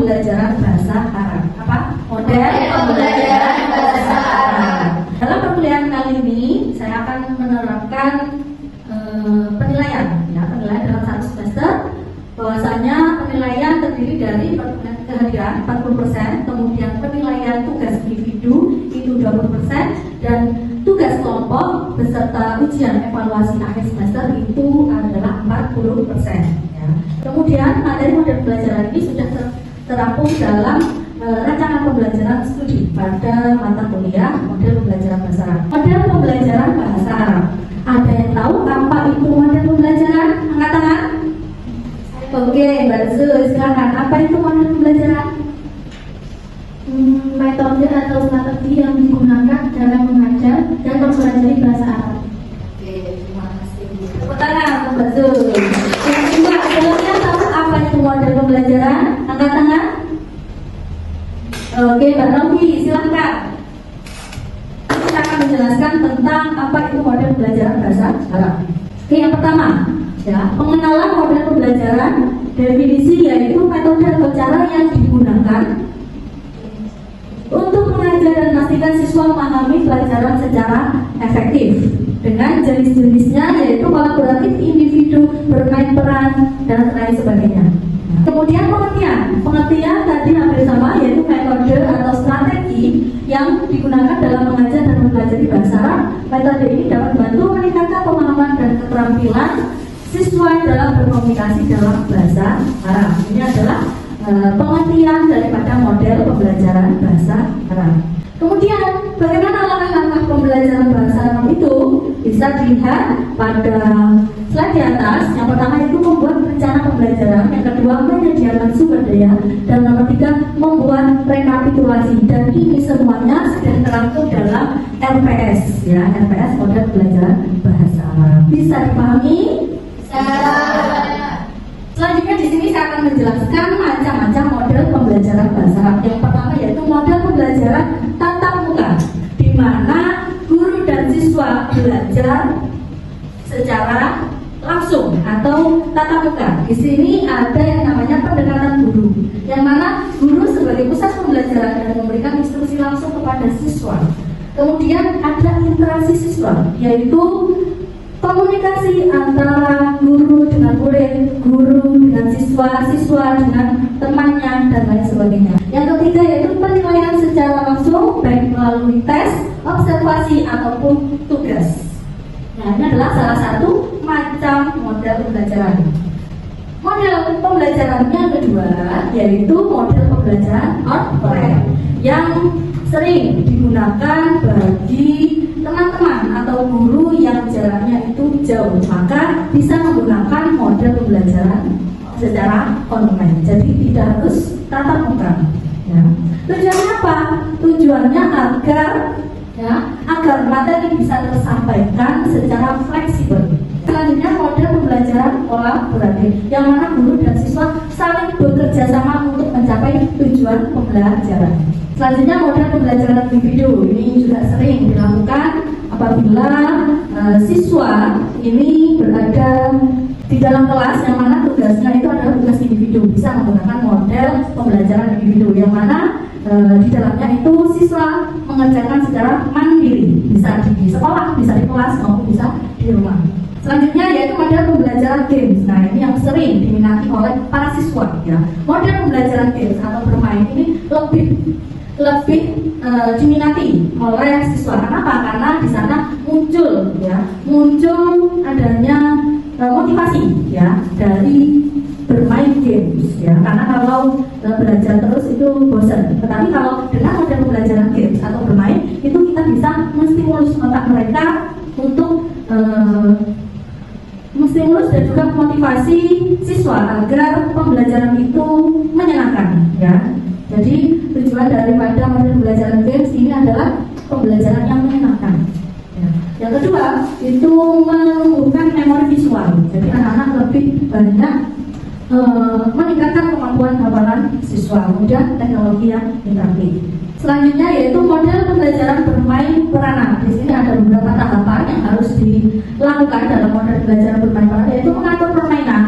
pembelajaran bahasa Arab. Apa? Model pembelajaran bahasa Arab. Dalam perkuliahan kali ini saya akan menerapkan penilaian, ya, penilaian dalam satu semester. Bahwasanya penilaian terdiri dari kehadiran 40%, kemudian penilaian tugas individu itu 20%, dan tugas kelompok beserta ujian evaluasi akhir semester itu adalah 40%. Ya. Kemudian materi model pembelajaran ini sudah terampung dalam rancangan pembelajaran studi pada mata kuliah model pembelajaran bahasa Arab. Model pembelajaran bahasa Arab. Ada yang tahu apa itu model pembelajaran? Angkat tangan. Oke, Mbak Zul, silakan. Apa itu model pembelajaran? Metode atau strategi yang digunakan dalam mengajar dan mempelajari bahasa Arab. Oke, terima kasih. Tepuk tangan untuk Mbak Zul. Yang kedua, ada yang tahu apa itu model pembelajaran? Angkat tangan. Oke, Mbak Novi, silakan. Kita akan menjelaskan tentang apa itu model pembelajaran bahasa Arab. Oke, yang pertama, ya, pengenalan model pembelajaran. Definisi yaitu metode atau cara yang digunakan untuk mengajar dan memastikan siswa memahami pelajaran secara efektif dengan jenis-jenisnya yaitu kolaboratif, individu, bermain peran, dan lain sebagainya. Kemudian pengertian tadi hampir sama, yaitu metode atau strategi yang digunakan dalam mengajar dan mempelajari bahasa Arab. Metode ini dapat membantu meningkatkan pemahaman dan keterampilan siswa dalam berkomunikasi dalam bahasa Arab. Ini adalah pengertian daripada model pembelajaran bahasa Arab. Kemudian, bagaimana langkah-langkah pembelajaran bahasa Arab itu bisa dilihat pada slide di atas. Yang pertama itu membuat rencana pembelajaran, yang kedua menyediakan sumber daya, dan nomor tiga membuat rekapitulasi. Dan ini semuanya sudah terangkum dalam RPS, ya, RPS model pembelajaran bahasa Arab. Bisa dipahami? Selanjutnya di sini saya akan menjelaskan macam-macam model pembelajaran bahasa Arab. Yang pertama yaitu model pembelajaran tatap muka, di mana guru dan siswa belajar secara langsung atau tatap muka. Di sini ada yang namanya pendekatan guru, yang mana guru sebagai pusat pembelajaran dan memberikan instruksi langsung kepada siswa. Kemudian ada interaksi siswa, yaitu komunikasi antara guru dengan murid, guru dengan siswa, siswa dengan temannya, dan lain sebagainya. Yang ketiga yaitu penilaian secara langsung, baik melalui tes, observasi, ataupun tugas. Nah, ini adalah salah satu macam model pembelajaran. Model pembelajaran yang kedua yaitu model pembelajaran outline yang sering digunakan bagi teman-teman atau guru yang jaraknya itu jauh, maka bisa menggunakan model pembelajaran secara online. Jadi tidak harus tatap muka. Ya. Tujuannya apa? Tujuannya agar materi bisa tersampaikan secara fleksibel. Selanjutnya model pembelajaran kolaboratif, yang mana guru dan siswa saling bekerja sama untuk mencapai tujuan pembelajaran. Selanjutnya model pembelajaran individu, ini juga sering dilakukan apabila siswa ini berada di dalam kelas yang mana tugasnya itu adalah tugas individu. Bisa menggunakan model pembelajaran individu, yang mana di dalamnya itu siswa mengerjakan secara mandiri, bisa di sekolah, bisa di kelas, maupun bisa di rumah. Selanjutnya yaitu model pembelajaran games. Nah, ini yang sering diminati oleh para siswa, ya. Model pembelajaran games atau bermain ini lebih diminati oleh siswa. Kenapa? Karena di sana muncul adanya motivasi, ya, dari bermain games, ya. Karena kalau belajar terus itu bosan. Tetapi kalau dengan model pembelajaran games atau bermain itu kita bisa menstimulus otak mereka untuk menstimulus dan juga motivasi siswa agar pembelajaran itu menyenangkan, ya. Jadi tujuan daripada model pembelajaran games ini adalah pembelajaran yang menyenangkan. Ya. Yang kedua itu menumbuhkan memori visual. Jadi anak-anak lebih banyak meningkatkan kemampuan hafalan siswa. Kemudian teknologi yang interaktif. Selanjutnya yaitu model pembelajaran bermain peranan. Di sini ada beberapa tahapan yang harus dilakukan dalam model pembelajaran bermain peranan, yaitu mengatur permainan,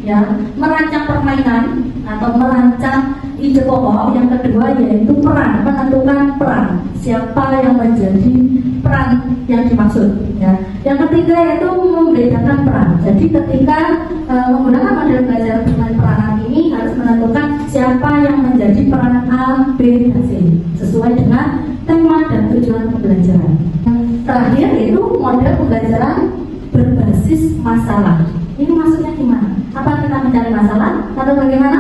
ya, merancang permainan atau merancang ide contoh yang kedua yaitu peran, menentukan peran. Siapa yang menjadi peran yang dimaksud ya. Yang ketiga yaitu membedakan peran. Jadi ketika menggunakan model belajar dengan peranan ini harus menentukan siapa yang menjadi peran A, B, dan C sesuai dengan tema dan tujuan pembelajaran. Terakhir yaitu model pembelajaran berbasis masalah. Ini maksudnya gimana? Apa kita mencari masalah atau bagaimana?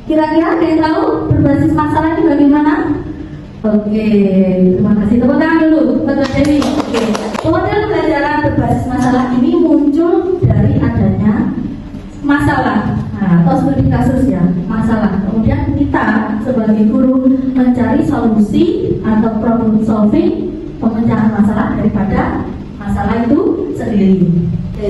Kira-kira ada yang tahu berbasis masalah ini bagaimana? Oke, terima kasih. Tepuk tangan dulu buat Mbak Dewi. Oke, model pembelajaran berbasis masalah ini muncul dari adanya masalah, atau studi kasus ya, masalah. Kemudian kita sebagai guru mencari solusi atau problem solving, pemecahan masalah daripada masalah itu sendiri. Oke.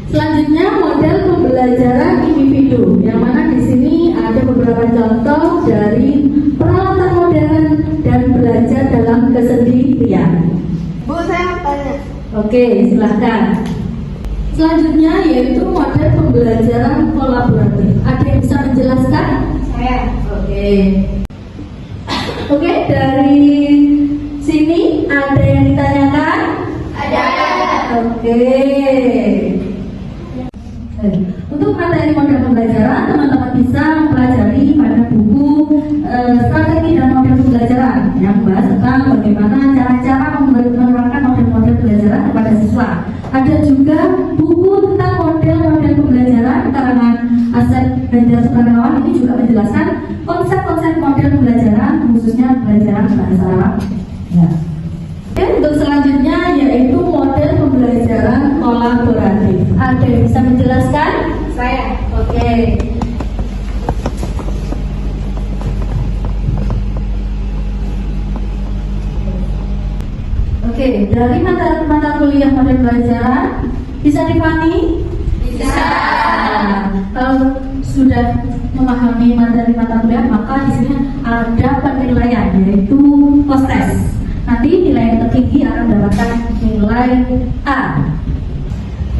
Selanjutnya model pembelajaran individu, yang mana di sini ada beberapa contoh dari peralatan modern dan belajar dalam kesendirian. Bu, saya mau tanya. Oke, silahkan. Selanjutnya yaitu model pembelajaran kolaboratif. Ada yang bisa menjelaskan? Saya. Oke. Oke, dari sini ada yang ditanyakan? Ada. Oke. Untuk materi model pembelajaran, teman-teman bisa mempelajari pada buku strategi dan model pembelajaran yang membahas tentang bagaimana cara-cara menerapkan model-model pembelajaran kepada siswa. Ada juga buku tentang model-model pembelajaran karangan Asep Ganjar Sukarnawan. Ini juga menjelaskan konsep-konsep model pembelajaran, khususnya pembelajaran bahasa Arab. Ya. Untuk selanjutnya yaitu model pembelajaran kolaboratif. Ada yang bisa menjelaskan? Saya. Oke. Oke, dari mata kuliah model pembelajaran bisa dipahami? Bisa. Kalau sudah memahami materi mata kuliah, maka di sini ada penilaian yaitu post test. Nanti nilai yang tertinggi akan mendapatkan nilai A.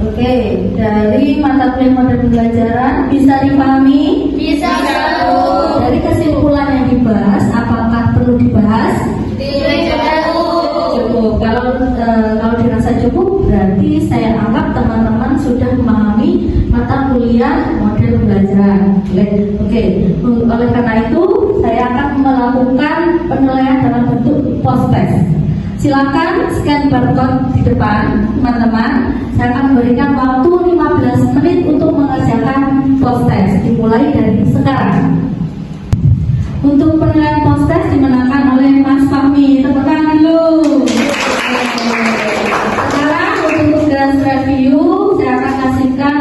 Oke, dari mata kuliah model pembelajaran bisa dipahami? Bisa. Dari kesimpulan yang dibahas, apakah perlu dibahas? Tidak Cukup. Kalau dirasa cukup, berarti saya anggap teman-teman sudah memahami mata kuliah model pembelajaran. Oke. Oleh karena itu, saya akan melakukan penilaian dalam bentuk post test. Silakan scan barcode di depan, teman-teman. Saya akan memberikan waktu 15 menit untuk mengerjakan post test. Dimulai dari sekarang. Untuk penilaian post test dimenangkan oleh Mas Fahmi. Tepuk tangan dulu. Sekarang untuk tugas review, saya akan kasihkan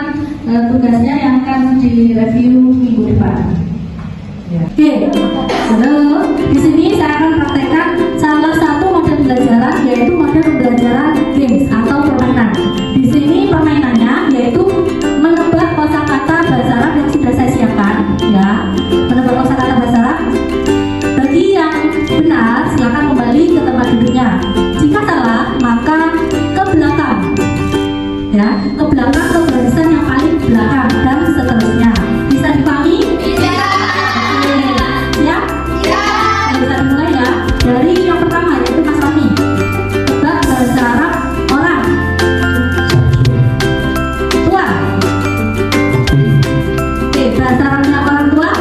tugasnya yang akan direview minggu depan. Oke, di sini saya akan praktekkan salah satu model pembelajaran, yaitu model pembelajaran games atau permainan. Di sini permainannya yaitu menebak kosakata bahasa Arab yang sudah saya siapkan, ya. Menebak kosakata bahasa Arab. Bagi yang benar, silakan kembali ke tempat duduknya. Jika salah, maka ke belakang, ya, ke belakang ke barisan yang paling belakang dan seterusnya. Bisa dipahami? Bisa. Ya? Bisa. Bisa dimulai ya. Dari yang pertama yaitu Mas Fahmi. Tebak bahasa Arab orang. Tua. Oke, bahasa Arabnya orang tua.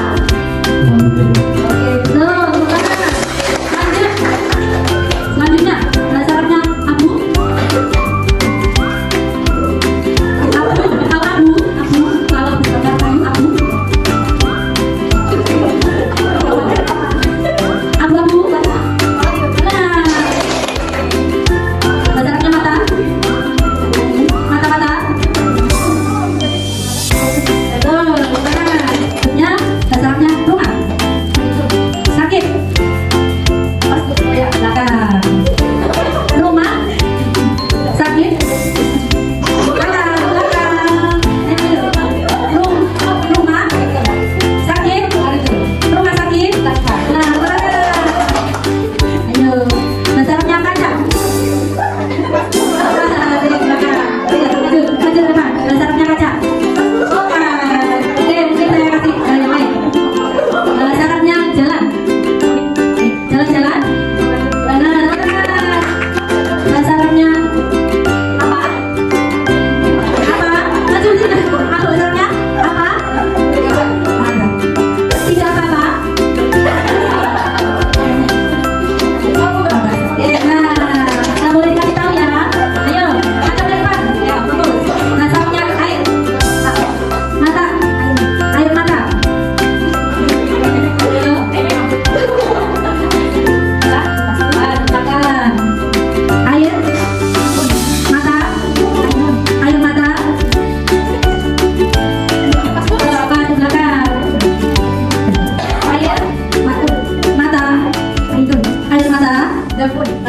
Oke, betul. Lanjut. Selanjutnya.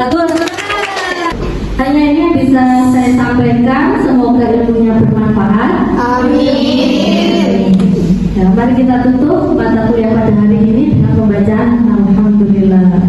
Bagus. Hanya ini yang bisa saya sampaikan. Semoga ilmunya bermanfaat. Amin. Ya, mari kita tutup mata kuliah pada hari ini dengan pembacaan Alhamdulillah.